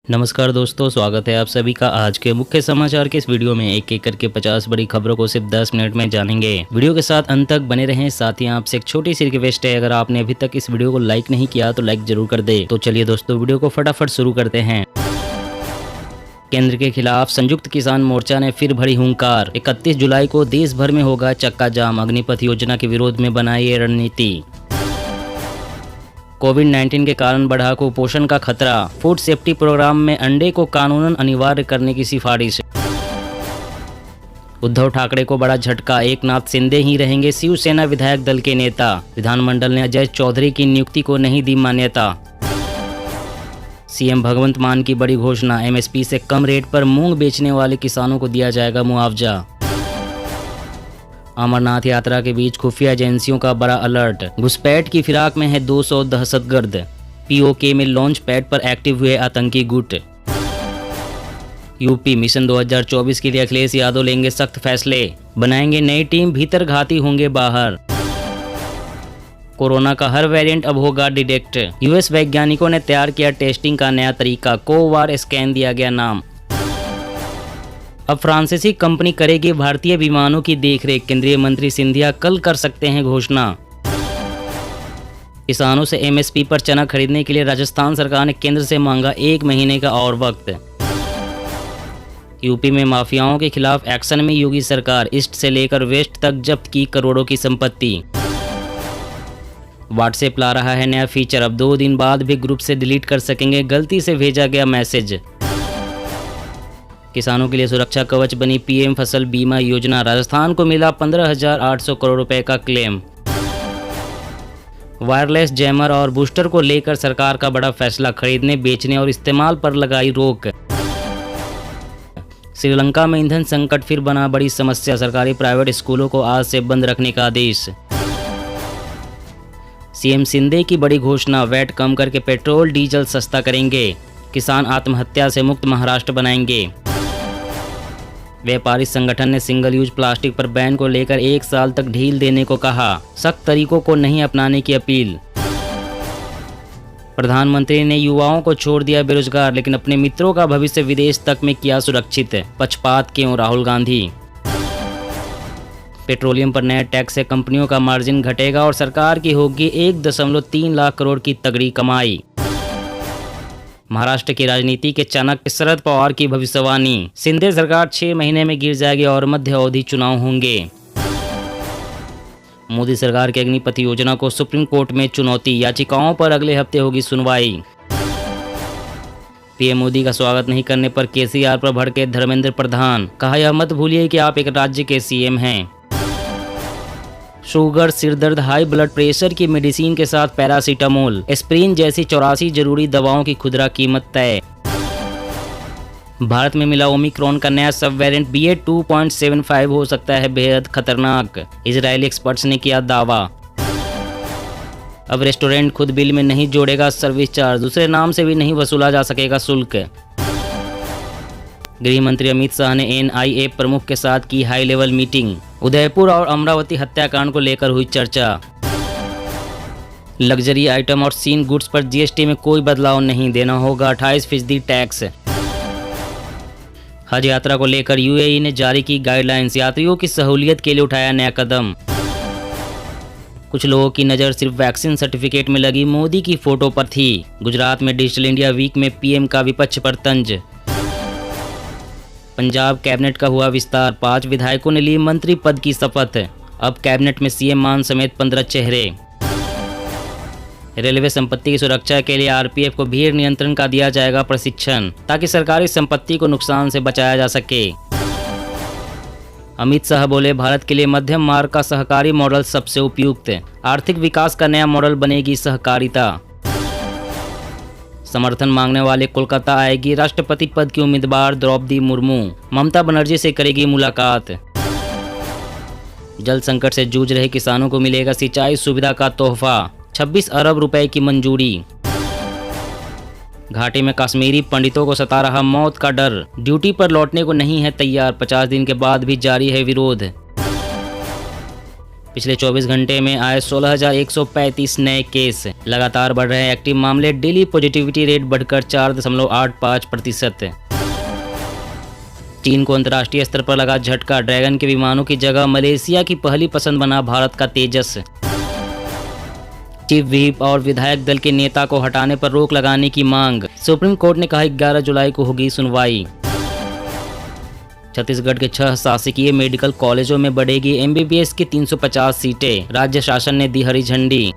नमस्कार दोस्तों, स्वागत है आप सभी का आज के मुख्य समाचार के इस वीडियो में। एक एक करके 50 बड़ी खबरों को सिर्फ 10 मिनट में जानेंगे। वीडियो के साथ अंत तक बने रहें। साथ ही आपसे एक छोटी सी रिक्वेस्ट है, अगर आपने अभी तक इस वीडियो को लाइक नहीं किया तो लाइक जरूर कर दे। तो चलिए दोस्तों, वीडियो को फटाफट शुरू करते हैं। केंद्र के खिलाफ संयुक्त किसान मोर्चा ने फिर भरी हुंकार। 31 जुलाई को देश भर में होगा चक्का जाम। अग्निपथ योजना के विरोध में बनाई ये रणनीति। कोविड-19 के कारण बढ़ा कुपोषण का खतरा। फूड सेफ्टी प्रोग्राम में अंडे को कानूनन अनिवार्य करने की सिफारिश। उद्धव ठाकरे को बड़ा झटका। एकनाथ शिंदे ही रहेंगे शिवसेना विधायक दल के नेता। विधानमंडल ने अजय चौधरी की नियुक्ति को नहीं दी मान्यता। सीएम भगवंत मान की बड़ी घोषणा। एमएसपी से कम रेट पर मूंग बेचने वाले किसानों को दिया जाएगा मुआवजा। अमरनाथ यात्रा के बीच खुफिया एजेंसियों का बड़ा अलर्ट। घुसपैठ की फिराक में है 200 दहशतगर्द। पीओके में लॉन्च पैड पर एक्टिव हुए आतंकी गुट। यूपी मिशन 2024 के लिए अखिलेश यादव लेंगे सख्त फैसले। बनाएंगे नई टीम, भीतर घाती होंगे बाहर। कोरोना का हर वेरिएंट अब होगा डिटेक्ट। यूएस वैज्ञानिकों ने तैयार किया टेस्टिंग का नया तरीका। कोवार स्कैन दिया गया नाम। अब फ्रांसीसी कंपनी करेगी भारतीय विमानों की देखरेख। केंद्रीय मंत्री सिंधिया कल कर सकते हैं घोषणा। किसानों से एमएसपी पर चना खरीदने के लिए राजस्थान सरकार ने केंद्र से मांगा 1 महीने का और वक्त। यूपी में माफियाओं के खिलाफ एक्शन में योगी सरकार। ईस्ट से लेकर वेस्ट तक जब्त की करोड़ों की संपत्ति। व्हाट्सएप ला रहा है नया फीचर। अब 2 दिन बाद भी ग्रुप से डिलीट कर सकेंगे गलती से भेजा गया मैसेज। किसानों के लिए सुरक्षा कवच बनी पीएम फसल बीमा योजना। राजस्थान को मिला 15,800 करोड़ रुपए का क्लेम। वायरलेस जैमर और बूस्टर को लेकर सरकार का बड़ा फैसला। खरीदने, बेचने और इस्तेमाल पर लगाई रोक। श्रीलंका में ईंधन संकट फिर बना बड़ी समस्या। सरकारी प्राइवेट स्कूलों को आज से बंद रखने का आदेश। सीएम शिंदे की बड़ी घोषणा। वैट कम करके पेट्रोल डीजल सस्ता करेंगे। किसान आत्महत्या से मुक्त महाराष्ट्र बनाएंगे। व्यापारी संगठन ने सिंगल यूज प्लास्टिक पर बैन को लेकर 1 साल तक ढील देने को कहा। सख्त तरीकों को नहीं अपनाने की अपील। प्रधानमंत्री ने युवाओं को छोड़ दिया बेरोजगार, लेकिन अपने मित्रों का भविष्य विदेश तक में किया सुरक्षित। पक्षपात क्यों, राहुल गांधी। पेट्रोलियम पर नए टैक्स से कंपनियों का मार्जिन घटेगा और सरकार की होगी 1.3 लाख करोड़ की तगड़ी कमाई। महाराष्ट्र की राजनीति के चाणक्य शरद पवार की भविष्यवाणी। शिंदे सरकार 6 महीने में गिर जाएगी और मध्य अवधि चुनाव होंगे। मोदी सरकार की अग्निपथ योजना को सुप्रीम कोर्ट में चुनौती। याचिकाओं पर अगले हफ्ते होगी सुनवाई। पीएम मोदी का स्वागत नहीं करने पर केसीआर पर भड़के धर्मेंद्र प्रधान। कहा, यह मत भूलिए कि आप एक राज्य के सीएम हैं। शुगर, सिरदर्द, हाई ब्लड प्रेशर की मेडिसिन के साथ पैरासीटामोल, एस्प्रिन जैसी 84 जरूरी दवाओं की खुदरा कीमत तय। भारत में मिला ओमिक्रॉन का नया सब वेरिएंट BA.2.75 हो सकता है बेहद खतरनाक। इजरायली एक्सपर्ट्स ने किया दावा। अब रेस्टोरेंट खुद बिल में नहीं जोड़ेगा सर्विस चार्ज। दूसरे नाम से भी नहीं वसूला जा सकेगा शुल्क। गृह मंत्री अमित शाह ने एनआईए प्रमुख के साथ की हाई लेवल मीटिंग। उदयपुर और अमरावती हत्याकांड को लेकर हुई चर्चा। लग्जरी आइटम और सीन गुड्स पर जीएसटी में कोई बदलाव नहीं, देना होगा 28% टैक्स। हज यात्रा को लेकर यूएई ने जारी की गाइडलाइंस। यात्रियों की सहूलियत के लिए उठाया नया कदम। कुछ लोगों की नज़र सिर्फ वैक्सीन सर्टिफिकेट में लगी मोदी की फोटो पर थी। गुजरात में डिजिटल इंडिया वीक में पीएम का विपक्ष पर तंज। पंजाब कैबिनेट का हुआ विस्तार। 5 विधायकों ने ली मंत्री पद की शपथ। अब कैबिनेट में सीएम मान समेत 15 चेहरे। रेलवे संपत्ति की सुरक्षा के लिए आरपीएफ को भीड़ नियंत्रण का दिया जाएगा प्रशिक्षण, ताकि सरकारी संपत्ति को नुकसान से बचाया जा सके। अमित शाह बोले, भारत के लिए मध्यम मार्ग का सहकारी मॉडल सबसे उपयुक्त। आर्थिक विकास का नया मॉडल बनेगी सहकारिता। समर्थन मांगने वाले कोलकाता आएगी राष्ट्रपति पद की उम्मीदवार द्रौपदी मुर्मू। ममता बनर्जी से करेगी मुलाकात। जल संकट से जूझ रहे किसानों को मिलेगा सिंचाई सुविधा का तोहफा। 26 अरब रुपए की मंजूरी। घाटी में कश्मीरी पंडितों को सता रहा मौत का डर। ड्यूटी पर लौटने को नहीं है तैयार। 50 दिन के बाद भी जारी है विरोध। पिछले 24 घंटे में आए 16,135 नए केस। लगातार बढ़ रहे एक्टिव मामले, डेली पॉजिटिविटी रेट बढ़कर 4.85%। चीन को अंतर्राष्ट्रीय स्तर पर लगा झटका, ड्रैगन के विमानों की जगह मलेशिया की पहली पसंद बना भारत का तेजस। चीफ व्हिप और विधायक दल के नेता को हटाने पर रोक लगाने की मांग, सुप्रीम कोर्ट ने कहा 11 जुलाई को होगी सुनवाई। छत्तीसगढ़ के 6 शासकीय मेडिकल कॉलेजों में बढ़ेगी एमबीबीएस की 350 सीटें, राज्य शासन ने दी हरी झंडी।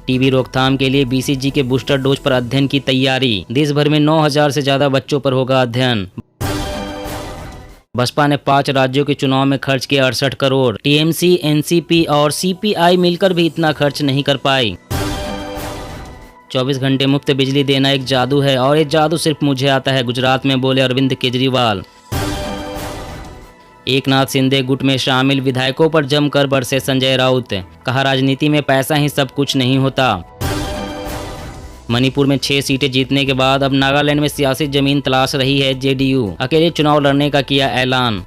टीबी रोकथाम के लिए बीसीजी के बूस्टर डोज पर अध्ययन की तैयारी, देश भर में 9,000 से ज्यादा बच्चों पर होगा अध्ययन। बसपा ने 5 राज्यों के चुनाव में खर्च किए 68 करोड़, टीएमसी, एनसीपी और सीपीआई मिलकर भी इतना खर्च नहीं कर पाई। 24 घंटे मुफ्त बिजली देना एक जादू है और ये जादू सिर्फ मुझे आता है, गुजरात में बोले अरविंद केजरीवाल। एकनाथ शिंदे गुट में शामिल विधायकों पर जमकर बरसे संजय राउत, कहा राजनीति में पैसा ही सब कुछ नहीं होता। मणिपुर में 6 सीटें जीतने के बाद अब नागालैंड में सियासी जमीन तलाश रही है जेडीयू, अकेले चुनाव लड़ने का किया ऐलान।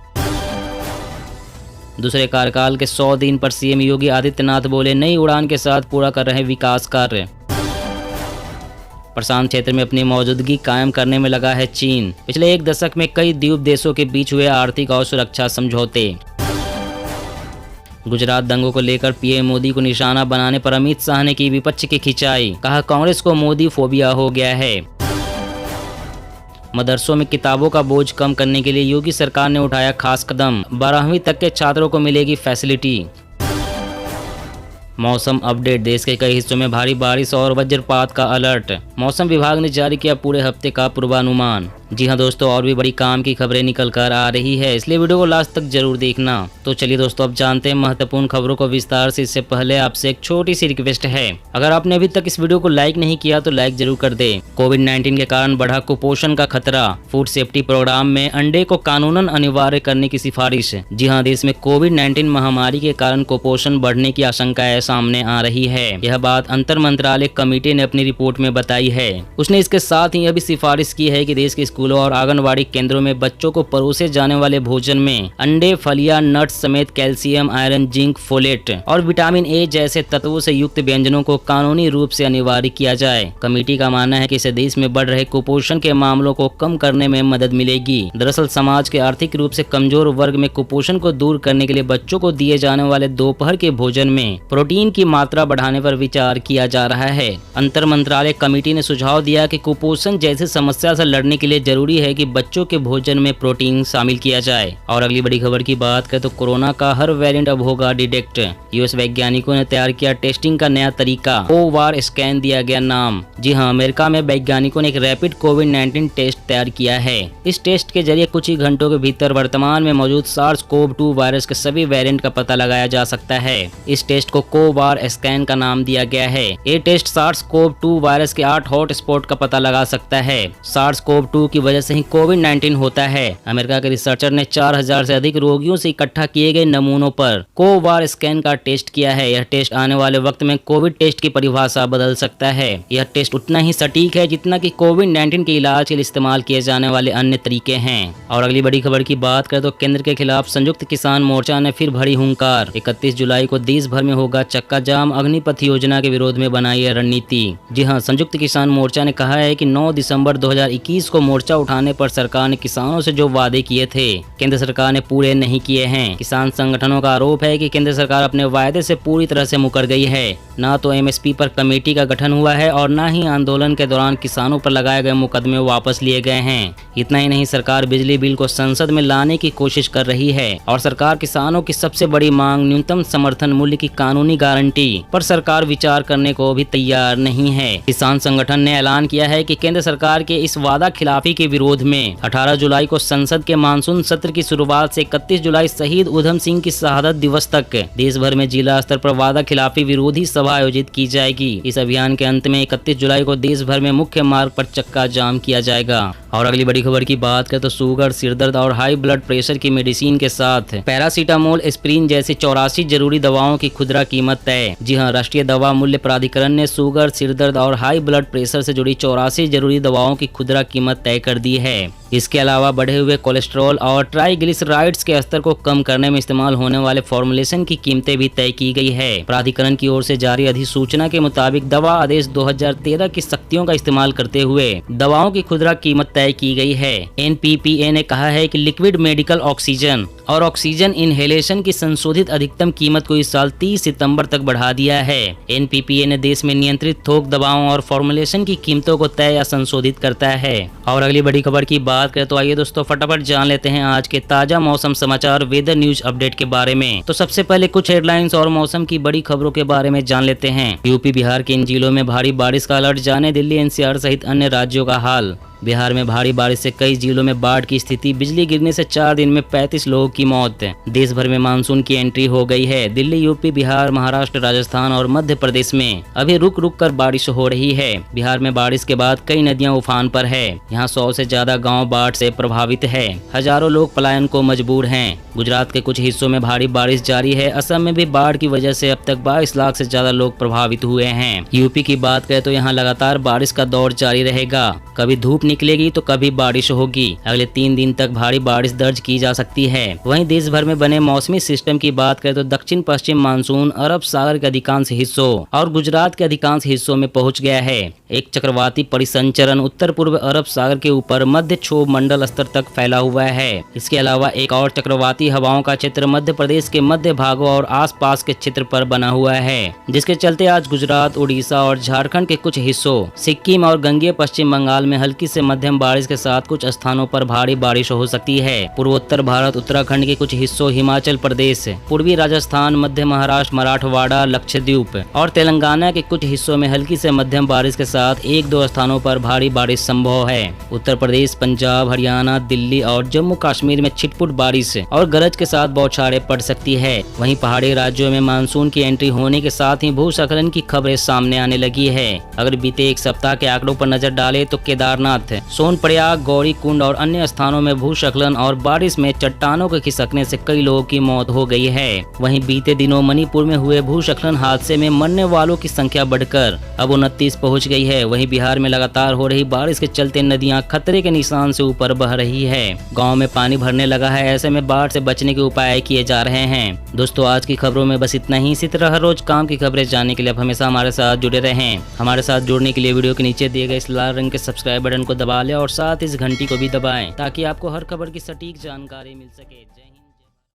दूसरे कार्यकाल के 100 दिन पर सीएम योगी आदित्यनाथ बोले नई उड़ान के साथ पूरा कर रहे विकास कार्य। प्रशांत क्षेत्र में अपनी मौजूदगी कायम करने में लगा है चीन, पिछले 1 दशक में कई द्वीप देशों के बीच हुए आर्थिक और सुरक्षा समझौते। गुजरात दंगों को लेकर पीएम मोदी को निशाना बनाने पर अमित शाह ने की विपक्ष की खिंचाई, कहा कांग्रेस को मोदी फोबिया हो गया है। मदरसों में किताबों का बोझ कम करने के लिए योगी सरकार ने उठाया खास कदम, 12वीं तक के छात्रों को मिलेगी फैसिलिटी। मौसम अपडेट, देश के कई हिस्सों में भारी बारिश और वज्रपात का अलर्ट, मौसम विभाग ने जारी किया पूरे हफ्ते का पूर्वानुमान। जी हां दोस्तों, और भी बड़ी काम की खबरें निकल कर आ रही है, इसलिए वीडियो को लास्ट तक जरूर देखना। तो चलिए दोस्तों, अब जानते हैं महत्वपूर्ण खबरों को विस्तार से। इससे पहले आपसे एक छोटी सी रिक्वेस्ट है, अगर आपने अभी तक इस वीडियो को लाइक नहीं किया तो लाइक जरूर कर दे। कोविड-19 के कारण बढ़ा कुपोषण का खतरा, फूड सेफ्टी प्रोग्राम में अंडे को कानूनन अनिवार्य करने की सिफारिश। जी हाँ, देश में कोविड-19 महामारी के कारण कुपोषण बढ़ने की आशंकाएं सामने आ रही है। यह बात अंतर मंत्रालय कमेटी ने अपनी रिपोर्ट में बताई है। उसने इसके साथ ही यह भी सिफारिश की है कि देश के स्कूलों और आंगनवाड़ी केंद्रों में बच्चों को परोसे जाने वाले भोजन में अंडे, फलियां, नट्स समेत कैल्शियम, आयरन, जिंक, फोलेट और विटामिन ए जैसे तत्वों से युक्त व्यंजनों को कानूनी रूप से अनिवार्य किया जाए। कमेटी का मानना है कि इससे देश में बढ़ रहे कुपोषण के मामलों को कम करने में मदद मिलेगी। दरअसल समाज के आर्थिक रूप से कमजोर वर्ग में कुपोषण को दूर करने के लिए बच्चों को दिए जाने वाले दोपहर के भोजन में प्रोटीन की मात्रा बढ़ाने पर विचार किया जा रहा है। अंतर मंत्रालय कमेटी ने सुझाव दिया कि कुपोषण जैसी समस्या से लड़ने के लिए जरूरी है कि बच्चों के भोजन में प्रोटीन शामिल किया जाए। और अगली बड़ी खबर की बात करें तो कोरोना का हर वेरिएंट अब होगा डिटेक्ट। यूएस वैज्ञानिकों ने तैयार किया टेस्टिंग का नया तरीका, कोवार स्कैन दिया गया नाम। जी हाँ, अमेरिका में वैज्ञानिकों ने एक रैपिड कोविड-19 टेस्ट तैयार किया है। इस टेस्ट के जरिए कुछ ही घंटों के भीतर वर्तमान में मौजूद SARS-CoV-2 वायरस के सभी वेरिएंट का पता लगाया जा सकता है। इस टेस्ट को कोवार स्कैन का नाम दिया गया है। ये टेस्ट SARS-CoV-2 वायरस के 8 हॉट स्पॉट का पता लगा सकता है। SARS-CoV-2 की वजह से ही कोविड-19 होता है। अमेरिका के रिसर्चर ने 4000 से अधिक रोगियों से इकट्ठा किए गए नमूनों पर कोवार स्कैन का टेस्ट किया है। यह टेस्ट आने वाले वक्त में कोविड टेस्ट की परिभाषा बदल सकता है। यह टेस्ट उतना ही सटीक है जितना कि कोविड-19 के इलाज के लिए इस्तेमाल किए जाने वाले अन्य तरीके हैं। और अगली बड़ी खबर की बात करें तो केंद्र के खिलाफ संयुक्त किसान मोर्चा ने फिर भरी हुंकार। 31 जुलाई को देश भर में होगा चक्का जाम, अग्निपथ योजना के विरोध में बनाई है रणनीति। जी हाँ, संयुक्त किसान मोर्चा ने कहा है कि 9 दिसंबर 2021 को मोर्चा उठाने पर सरकार ने किसानों से जो वादे किए थे केंद्र सरकार ने पूरे नहीं किए हैं। किसान संगठनों का आरोप है कि केंद्र सरकार अपने वायदे से पूरी तरह से मुकर गई है। न तो एमएसपी पर कमेटी का गठन हुआ है और न ही आंदोलन के दौरान किसानों पर लगाए गए मुकदमे वापस लिए गए हैं। इतना ही नहीं, सरकार बिजली बिल को संसद में लाने की कोशिश कर रही है और सरकार किसानों की सबसे बड़ी मांग न्यूनतम समर्थन मूल्य की कानूनी गारंटी पर सरकार विचार करने को भी तैयार नहीं है। किसान संगठन ने ऐलान किया है कि केंद्र सरकार के इस वादा खिलाफी के विरोध में 18 जुलाई को संसद के मानसून सत्र की शुरुआत से 31 जुलाई शहीद उधम सिंह की शहादत दिवस तक देश भर में जिला स्तर पर वादा खिलाफी विरोधी सभा आयोजित की जाएगी। इस अभियान के अंत में 31 जुलाई को देश भर में मुख्य मार्ग पर चक्का जाम किया जाएगा। और अगली बड़ी खबर की बात करें तो शुगर, सिरदर्द और हाई ब्लड प्रेशर की मेडिसिन के साथ पैरासीटामोल, एस्प्रिन जैसी 84 जरूरी दवाओं की खुदरा कीमत तय। जी हाँ, राष्ट्रीय दवा मूल्य प्राधिकरण ने शुगर, सिरदर्द और हाई ब्लड प्रेशर से जुड़ी 84 जरूरी दवाओं की खुदरा कीमत तय कर दी है। इसके अलावा बढ़े हुए कोलेस्ट्रॉल और ट्राइग्लिसराइड्स के स्तर को कम करने में इस्तेमाल होने वाले फॉर्मुलेशन की कीमतें भी तय की गई है। प्राधिकरण की ओर से जारी अधिसूचना के मुताबिक दवा आदेश 2013 की सख्तियों का इस्तेमाल करते हुए दवाओं की खुदरा कीमत तय की गई है। NPPA ने कहा है कि लिक्विड मेडिकल ऑक्सीजन और ऑक्सीजन इनहेलेशन की संशोधित अधिकतम कीमत को इस साल 30 सितंबर तक बढ़ा दिया है। NPPA ने देश में नियंत्रित थोक दवाओं और फॉर्मुलेशन की कीमतों को तय या संशोधित करता है। और अगली बड़ी खबर की बात करें तो आइए दोस्तों फटाफट जान लेते हैं आज के ताजा मौसम समाचार वेदर न्यूज अपडेट के बारे में। तो सबसे पहले कुछ हेडलाइंस और मौसम की बड़ी खबरों के बारे में जान लेते हैं। यूपी बिहार के इन जिलों में भारी बारिश का अलर्ट जाने दिल्ली NCR सहित अन्य राज्यों का हाल। बिहार में भारी बारिश से कई जिलों में बाढ़ की स्थिति, बिजली गिरने से 4 दिन में 35 लोगों की मौत। देश भर में मानसून की एंट्री हो गई है। दिल्ली, यूपी, बिहार, महाराष्ट्र, राजस्थान और मध्य प्रदेश में अभी रुक रुक कर बारिश हो रही है। बिहार में बारिश के बाद कई नदियां उफान पर है। यहाँ 100 से ज्यादा गाँव बाढ़ से प्रभावित है। हजारों लोग पलायन को मजबूर हैं। गुजरात के कुछ हिस्सों में भारी बारिश जारी है। असम में भी बाढ़ की वजह से अब तक 22 लाख से ज्यादा लोग प्रभावित हुए हैं। यूपी की बात करें तो यहाँ लगातार बारिश का दौर जारी रहेगा। कभी धूप निकलेगी तो कभी बारिश होगी। अगले 3 दिन तक भारी बारिश दर्ज की जा सकती है। वहीं देश भर में बने मौसमी सिस्टम की बात करें तो दक्षिण पश्चिम मानसून अरब सागर के अधिकांश हिस्सों और गुजरात के अधिकांश हिस्सों में पहुंच गया है। एक चक्रवाती परिसंचरण उत्तर पूर्व अरब सागर के ऊपर मध्य क्षोभ मंडल स्तर तक फैला हुआ है। इसके अलावा एक और चक्रवाती हवाओं का क्षेत्र मध्य प्रदेश के मध्य भागों और आसपास के क्षेत्र पर बना हुआ है, जिसके चलते आज गुजरात, उड़ीसा और झारखंड के कुछ हिस्सों, सिक्किम और गंगेय पश्चिम बंगाल में हल्की से मध्यम बारिश के साथ कुछ स्थानों पर भारी बारिश हो सकती है। पूर्वोत्तर भारत, उत्तराखंड के कुछ हिस्सों, हिमाचल प्रदेश, पूर्वी राजस्थान, मध्य महाराष्ट्र, मराठवाड़ा, लक्षद्वीप और तेलंगाना के कुछ हिस्सों में हल्की से मध्यम बारिश के साथ 1-2 स्थानों पर भारी बारिश संभव है। उत्तर प्रदेश, पंजाब, हरियाणा, दिल्ली और जम्मू कश्मीर में छिटपुट बारिश और गरज के साथ बौछारें पड़ सकती है। वहीं पहाड़ी राज्यों में मानसून की एंट्री होने के साथ ही भूस्खलन की खबरें सामने आने लगी है। अगर बीते एक सप्ताह के आंकड़ों पर नजर डाले तो केदारनाथ, सोनप्रयाग, गौरीकुंड और अन्य स्थानों में भूस्खलन और बारिश में चट्टानों के खिसकने से कई लोगों की मौत हो गई है। वहीं बीते दिनों मणिपुर में हुए भूस्खलन हादसे में मरने वालों की संख्या बढ़कर अब 29 पहुंच गई है। वहीं बिहार में लगातार हो रही बारिश के चलते नदियां खतरे के निशान से ऊपर बह रही है। गाँव में पानी भरने लगा है। ऐसे में बाढ़ से बचने के उपाय किए जा रहे हैं। दोस्तों आज की खबरों में बस इतना ही। इसी तरह हर रोज काम की खबरें जानने के लिए आप हमेशा हमारे साथ जुड़े रहें। हमारे साथ जुड़ने के लिए वीडियो के नीचे दिए गए इस लाल रंग के सब्सक्राइब बटन को दबा लें और साथ इस घंटी को भी दबाएं ताकि आपको हर खबर की सटीक जानकारी मिल सके। जय हिंद।